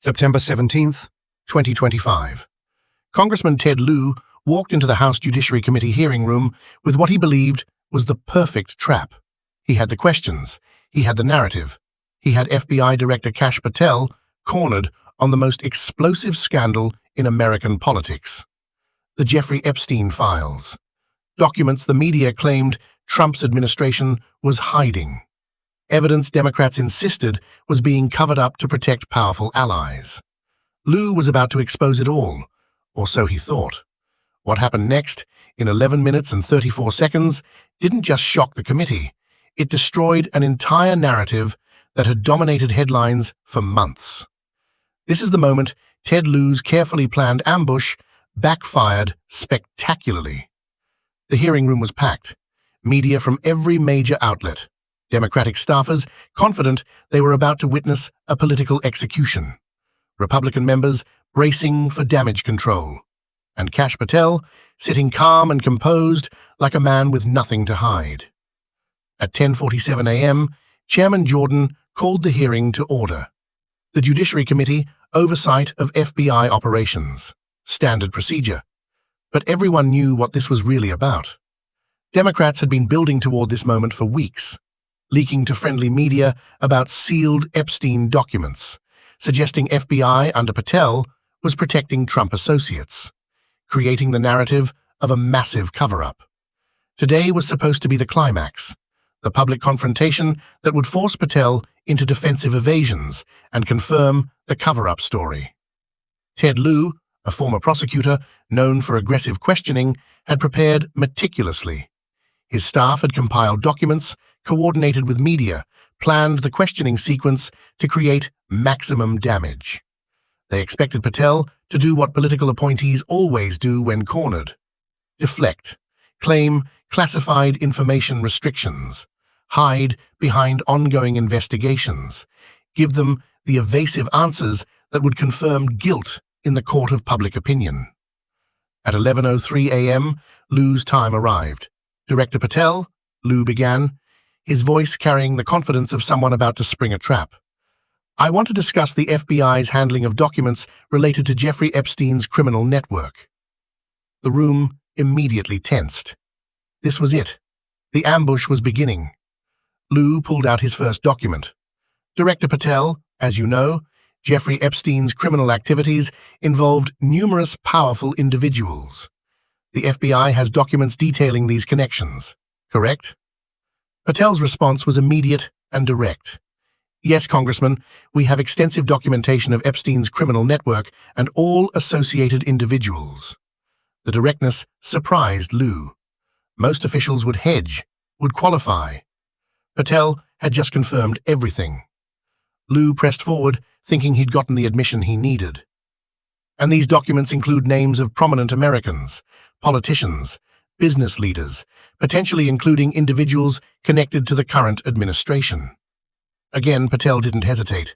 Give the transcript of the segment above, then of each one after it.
September 17th, 2025. Congressman Ted Lieu walked into the House Judiciary Committee hearing room with what he believed was the perfect trap. He had the questions, he had the narrative, he had FBI Director Kash Patel cornered on the most explosive scandal in American politics. The Jeffrey Epstein files. Documents the media claimed Trump's administration was hiding. Evidence Democrats insisted was being covered up to protect powerful allies. Lieu was about to expose it all, or so he thought. What happened next, in 11 minutes and 34 seconds, didn't just shock the committee. It destroyed an entire narrative that had dominated headlines for months. This is the moment Ted Lieu's carefully planned ambush backfired spectacularly. The hearing room was packed. Media from every major outlet. Democratic staffers confident they were about to witness a political execution. Republican members bracing for damage control. And Kash Patel sitting calm and composed like a man with nothing to hide. At 10:47 a.m., Chairman Jordan called the hearing to order. The Judiciary Committee, oversight of FBI operations. Standard procedure. But everyone knew what this was really about. Democrats had been building toward this moment for weeks, leaking to friendly media about sealed Epstein documents, suggesting FBI under Patel was protecting Trump associates, creating the narrative of a massive cover-up. Today was supposed to be the climax, the public confrontation that would force Patel into defensive evasions and confirm the cover-up story. Ted Lieu, a former prosecutor known for aggressive questioning, had prepared meticulously. His staff had compiled documents, coordinated with media, planned the questioning sequence to create maximum damage. They expected Patel to do what political appointees always do when cornered. Deflect, claim classified information restrictions, hide behind ongoing investigations, give them the evasive answers that would confirm guilt in the court of public opinion. At 11:03 a.m., Lieu's time arrived. Director Patel, Lieu began, his voice carrying the confidence of someone about to spring a trap. I want to discuss the FBI's handling of documents related to Jeffrey Epstein's criminal network. The room immediately tensed. This was it. The ambush was beginning. Lieu pulled out his first document. Director Patel, as you know, Jeffrey Epstein's criminal activities involved numerous powerful individuals. The FBI has documents detailing these connections, correct? Patel's response was immediate and direct. Yes, Congressman, we have extensive documentation of Epstein's criminal network and all associated individuals. The directness surprised Lieu. Most officials would hedge, would qualify. Patel had just confirmed everything. Lieu pressed forward, thinking he'd gotten the admission he needed. And these documents include names of prominent Americans, politicians, business leaders, potentially including individuals connected to the current administration. Again, Patel didn't hesitate.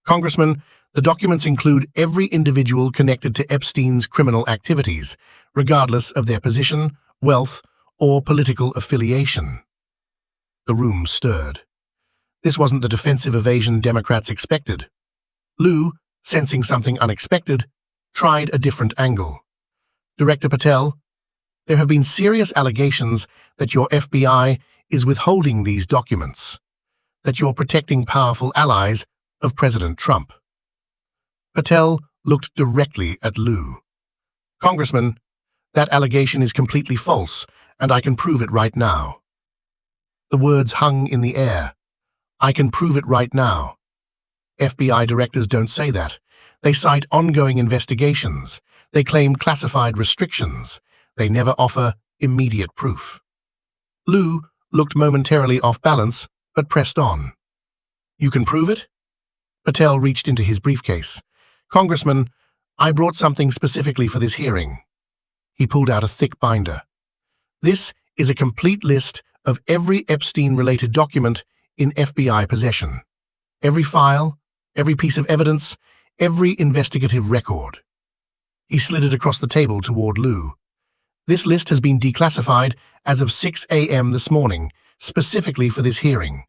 Congressman, the documents include every individual connected to Epstein's criminal activities, regardless of their position, wealth, or political affiliation. The room stirred. This wasn't the defensive evasion Democrats expected. Lieu, sensing something unexpected, tried a different angle. Director Patel, there have been serious allegations that your FBI is withholding these documents, that you're protecting powerful allies of President Trump. Patel looked directly at Lieu. Congressman, that allegation is completely false, and I can prove it right now. The words hung in the air. I can prove it right now. FBI directors don't say that. They cite ongoing investigations. They claim classified restrictions. They never offer immediate proof. Lieu looked momentarily off balance, but pressed on. You can prove it? Patel reached into his briefcase. Congressman, I brought something specifically for this hearing. He pulled out a thick binder. This is a complete list of every Epstein-related document in FBI possession. Every file, every piece of evidence, every investigative record. He slid it across the table toward Lieu. This list has been declassified as of 6 a.m. this morning, specifically for this hearing.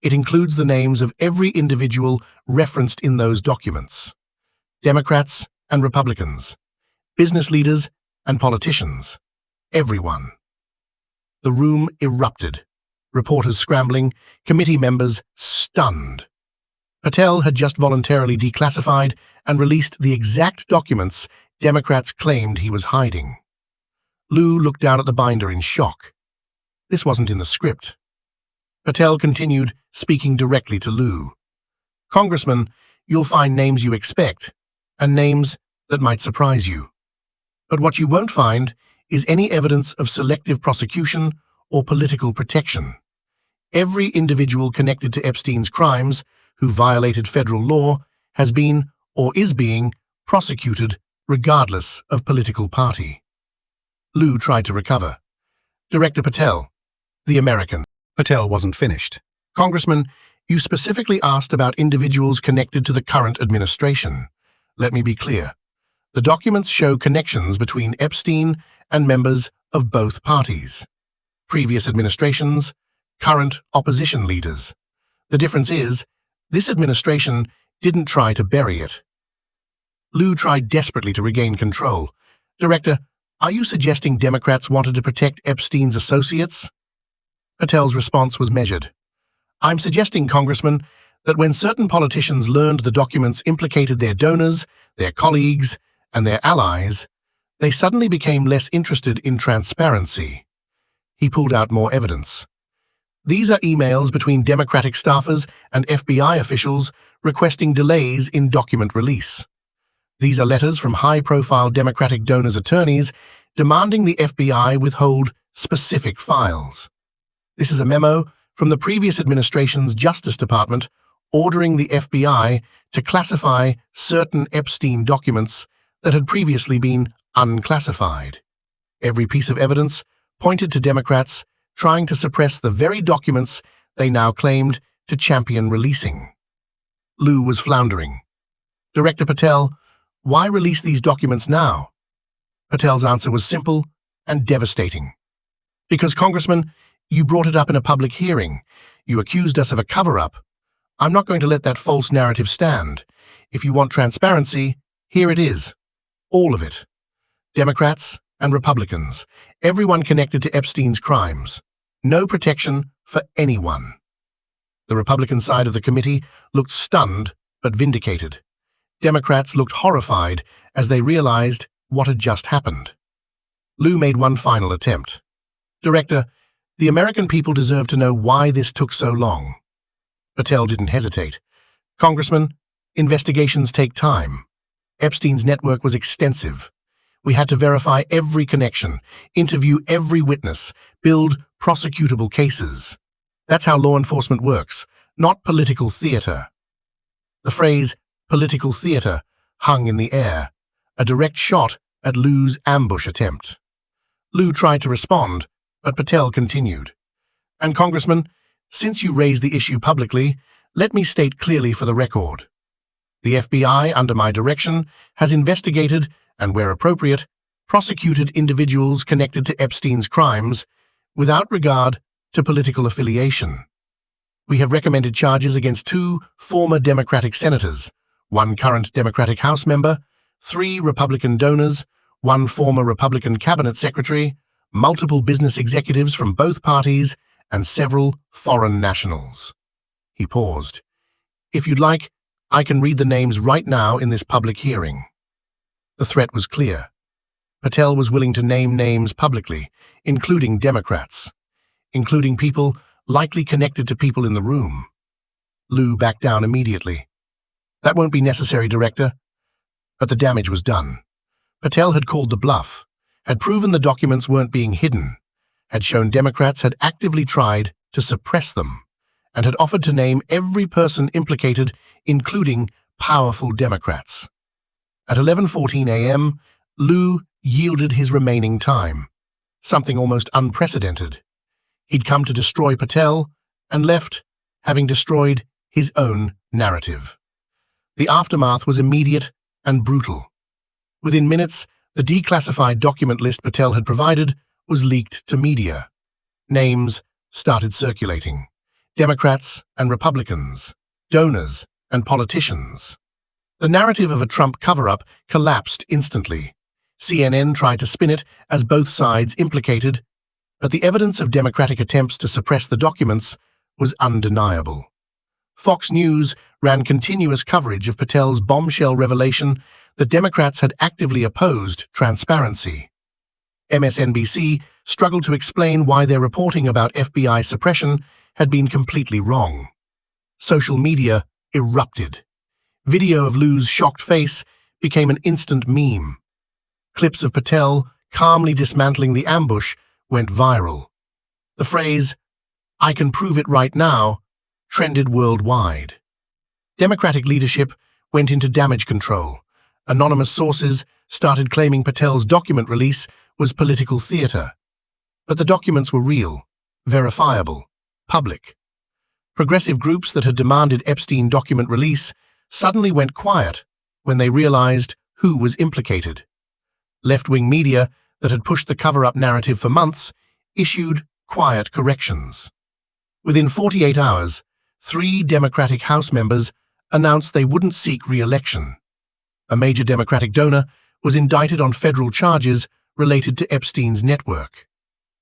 It includes the names of every individual referenced in those documents. Democrats and Republicans, business leaders and politicians, everyone. The room erupted. Reporters scrambling, committee members stunned. Patel had just voluntarily declassified and released the exact documents Democrats claimed he was hiding. Lieu looked down at the binder in shock. This wasn't in the script. Patel continued, speaking directly to Lieu. Congressman, you'll find names you expect, and names that might surprise you. But what you won't find is any evidence of selective prosecution or political protection. Every individual connected to Epstein's crimes who violated federal law has been or is being prosecuted regardless of political party. Lieu tried to recover. Director Patel, the American. Patel wasn't finished. Congressman, you specifically asked about individuals connected to the current administration. Let me be clear. The documents show connections between Epstein and members of both parties. Previous administrations, current opposition leaders. The difference is, this administration didn't try to bury it. Lieu tried desperately to regain control. Director, are you suggesting Democrats wanted to protect Epstein's associates? Patel's response was measured. I'm suggesting, Congressman, that when certain politicians learned the documents implicated their donors, their colleagues, and their allies, they suddenly became less interested in transparency. He pulled out more evidence. These are emails between Democratic staffers and FBI officials requesting delays in document release. These are letters from high-profile Democratic donors' attorneys demanding the FBI withhold specific files. This is a memo from the previous administration's Justice Department ordering the FBI to classify certain Epstein documents that had previously been unclassified. Every piece of evidence pointed to Democrats trying to suppress the very documents they now claimed to champion releasing. Lieu was floundering. Director Patel, why release these documents now? Patel's answer was simple and devastating. Because, Congressman, you brought it up in a public hearing. You accused us of a cover-up. I'm not going to let that false narrative stand. If you want transparency, here it is. All of it. Democrats and Republicans, everyone connected to Epstein's crimes. No protection for anyone. The Republican side of the committee looked stunned but vindicated. Democrats looked horrified as they realized what had just happened. Lieu made one final attempt. Director, the American people deserve to know why this took so long. Patel didn't hesitate. Congressman, investigations take time. Epstein's network was extensive. We had to verify every connection, interview every witness, build prosecutable cases. That's how law enforcement works, not political theater. The phrase, political theater, hung in the air, a direct shot at Lieu's ambush attempt. Lieu tried to respond, but Patel continued. And Congressman, since you raised the issue publicly, let me state clearly for the record. The FBI, under my direction, has investigated and, where appropriate, prosecuted individuals connected to Epstein's crimes without regard to political affiliation. We have recommended charges against 2 former Democratic senators, 1 current Democratic House member, 3 Republican donors, 1 former Republican cabinet secretary, multiple business executives from both parties, and several foreign nationals. He paused. If you'd like, I can read the names right now in this public hearing. The threat was clear. Patel was willing to name names publicly, including Democrats, including people likely connected to people in the room. Lieu backed down immediately. That won't be necessary, Director. But the damage was done. Patel had called the bluff, had proven the documents weren't being hidden, had shown Democrats had actively tried to suppress them, and had offered to name every person implicated, including powerful Democrats. At 11:14 a.m., Lieu yielded his remaining time, something almost unprecedented. He'd come to destroy Patel and left, having destroyed his own narrative. The aftermath was immediate and brutal. Within minutes, the declassified document list Patel had provided was leaked to media. Names started circulating. Democrats and Republicans, donors and politicians. The narrative of a Trump cover-up collapsed instantly. CNN tried to spin it as both sides implicated, but the evidence of Democratic attempts to suppress the documents was undeniable. Fox News ran continuous coverage of Patel's bombshell revelation that Democrats had actively opposed transparency. MSNBC struggled to explain why their reporting about FBI suppression had been completely wrong. Social media erupted. Video of Lieu's shocked face became an instant meme. Clips of Patel calmly dismantling the ambush went viral. The phrase, "I can prove it right now," trended worldwide. Democratic leadership went into damage control. Anonymous sources started claiming Patel's document release was political theater. But the documents were real, verifiable, public. Progressive groups that had demanded Epstein document release suddenly went quiet when they realized who was implicated. Left-wing media that had pushed the cover-up narrative for months issued quiet corrections. Within 48 hours, 3 Democratic House members announced they wouldn't seek re-election. A major Democratic donor was indicted on federal charges related to Epstein's network.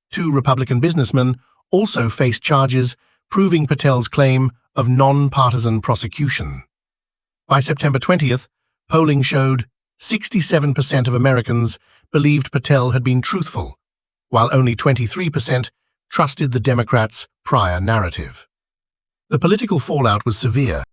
2 Republican businessmen also faced charges proving Patel's claim of non-partisan prosecution. By September 20th, polling showed 67% of Americans believed Patel had been truthful, while only 23% trusted the Democrats' prior narrative. The political fallout was severe.